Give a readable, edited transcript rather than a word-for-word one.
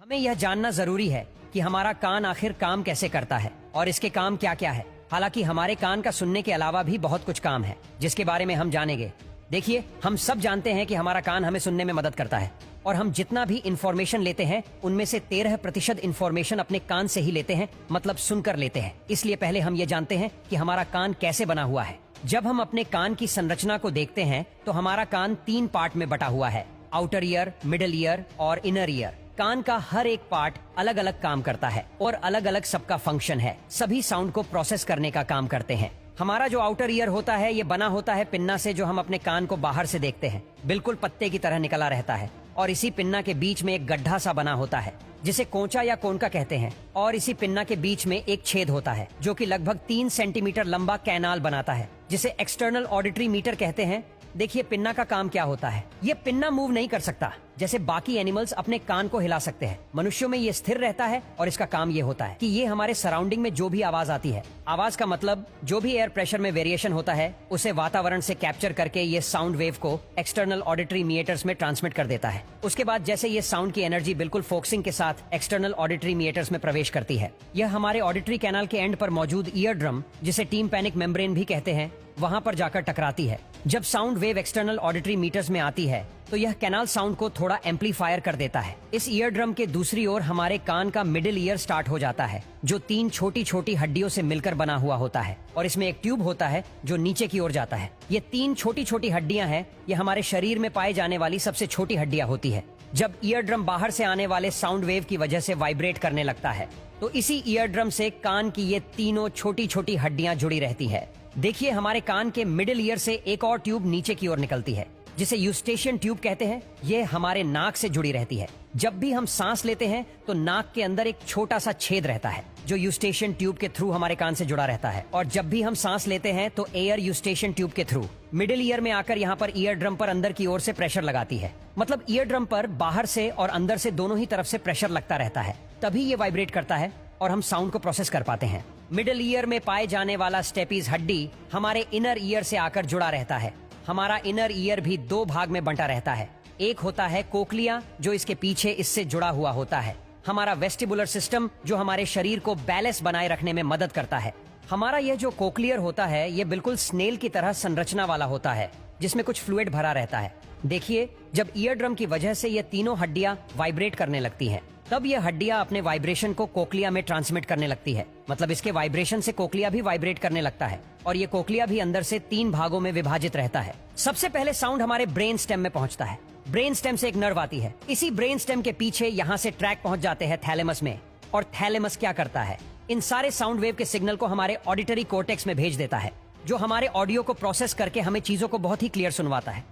हमें यह जानना जरूरी है कि हमारा कान आखिर काम कैसे करता है और इसके काम क्या क्या है। हालांकि हमारे कान का सुनने के अलावा भी बहुत कुछ काम है जिसके बारे में हम जानेंगे। देखिए, हम सब जानते हैं कि हमारा कान हमें सुनने में मदद करता है और हम जितना भी इंफॉर्मेशन लेते हैं उनमें से 13% इंफॉर्मेशन अपने कान से ही लेते हैं, मतलब सुनकर लेते हैं। इसलिए पहले हम ये जानते हैं कि हमारा कान कैसे बना हुआ है। जब हम अपने कान की संरचना को देखते हैं तो हमारा कान 3 पार्ट में बटा हुआ है, आउटर ईयर, मिडिल ईयर और इनर ईयर। कान का हर एक पार्ट अलग अलग काम करता है और अलग अलग सबका फंक्शन है। सभी साउंड को प्रोसेस करने का काम करते हैं। हमारा जो आउटर ईयर होता है ये बना होता है पिन्ना से, जो हम अपने कान को बाहर से देखते हैं। बिल्कुल पत्ते की तरह निकला रहता है और इसी पिन्ना के बीच में एक गड्ढा सा बना होता है जिसे कोंचा या कोनका कहते हैं। और इसी पिन्ना के बीच में एक छेद होता है जो कि लगभग 3 सेंटीमीटर लंबा कैनाल बनाता है जिसे एक्सटर्नल ऑडिटरी मीटर कहते हैं। देखिए, पिन्ना का काम क्या होता है। ये पिन्ना मूव नहीं कर सकता जैसे बाकी एनिमल्स अपने कान को हिला सकते हैं। मनुष्यों में ये स्थिर रहता है और इसका काम ये होता है कि ये हमारे सराउंडिंग में जो भी आवाज आती है, आवाज का मतलब जो भी एयर प्रेशर में वेरिएशन होता है उसे वातावरण से कैप्चर करके ये साउंड वेव को एक्सटर्नल ऑडिटरी मीटर्स में ट्रांसमिट कर देता है। उसके बाद जैसे ये साउंड की एनर्जी बिल्कुल फोकसिंग के साथ एक्सटर्नल ऑडिटरी मीटर्स में प्रवेश करती है, यह हमारे ऑडिटरी कैनाल के एंड पर मौजूद ईयर ड्रम, जिसे टिम्पैनिक मेम्ब्रेन भी कहते हैं, वहां पर जाकर टकराती है। जब sound wave external auditory meatus में आती है तो यह कैनाल साउंड को थोड़ा एम्पलीफायर कर देता है। इस ईयर ड्रम के दूसरी ओर हमारे कान का मिडिल ईयर स्टार्ट हो जाता है, जो 3 छोटी छोटी हड्डियों से मिलकर बना हुआ होता है और इसमें एक ट्यूब होता है जो नीचे की ओर जाता है। ये 3 छोटी छोटी हड्डियां हैं। ये हमारे शरीर में पाए जाने वाली सबसे छोटी हड्डियां होती है। जब ईयर ड्रम बाहर से आने वाले साउंड वेव की वजह से वाइब्रेट करने लगता है तो इसी ईयर ड्रम से कान की ये तीनों छोटी छोटी हड्डियां जुड़ी रहती है। देखिए, हमारे कान के मिडिल ईयर से एक और ट्यूब नीचे की ओर निकलती है जिसे यूस्टेशियन ट्यूब कहते हैं। ये हमारे नाक से जुड़ी रहती है। जब भी हम सांस लेते हैं तो नाक के अंदर एक छोटा सा छेद रहता है जो यूस्टेशियन ट्यूब के थ्रू हमारे कान से जुड़ा रहता है। और जब भी हम सांस लेते हैं तो एयर यूस्टेशियन ट्यूब के थ्रू मिडिल ईयर में आकर यहाँ पर ईयर ड्रम पर अंदर की ओर से प्रेशर लगाती है। मतलब ईयर ड्रम पर बाहर से और अंदर से दोनों ही तरफ से प्रेशर लगता रहता है, तभी ये वाइब्रेट करता है और हम साउंड को प्रोसेस कर पाते हैं। मिडिल ईयर में पाए जाने वाला स्टेपीज हड्डी हमारे इनर ईयर से आकर जुड़ा रहता है। हमारा इनर ईयर भी 2 भाग में बंटा रहता है। एक होता है कोक्लिया, जो इसके पीछे इससे जुड़ा हुआ होता है। हमारा वेस्टिबुलर सिस्टम, जो हमारे शरीर को बैलेंस बनाए रखने में मदद करता है। हमारा यह जो कोक्लियर होता है ये बिल्कुल स्नेल की तरह संरचना वाला होता है जिसमें कुछ फ्लूइड भरा रहता है। देखिए, जब ईयर ड्रम की वजह से ये तीनों हड्डियां वाइब्रेट करने लगती हैं तब ये हड्डियां अपने वाइब्रेशन को कोक्लिया में ट्रांसमिट करने लगती है। मतलब इसके वाइब्रेशन से कोक्लिया भी वाइब्रेट करने लगता है और ये कोक्लिया भी अंदर से 3 भागों में विभाजित रहता है। सबसे पहले साउंड हमारे ब्रेन स्टेम में पहुंचता है। ब्रेन स्टेम से एक नर्व आती है। इसी ब्रेन स्टेम के पीछे यहाँ से ट्रैक पहुंच जाते हैं थैलेमस में। और थैलेमस क्या करता है, इन सारे साउंड वेव के सिग्नल को हमारे ऑडिटरी कोर्टेक्स में भेज देता है, जो हमारे ऑडियो को प्रोसेस करके हमें चीजों को बहुत ही क्लियर सुनवाता है।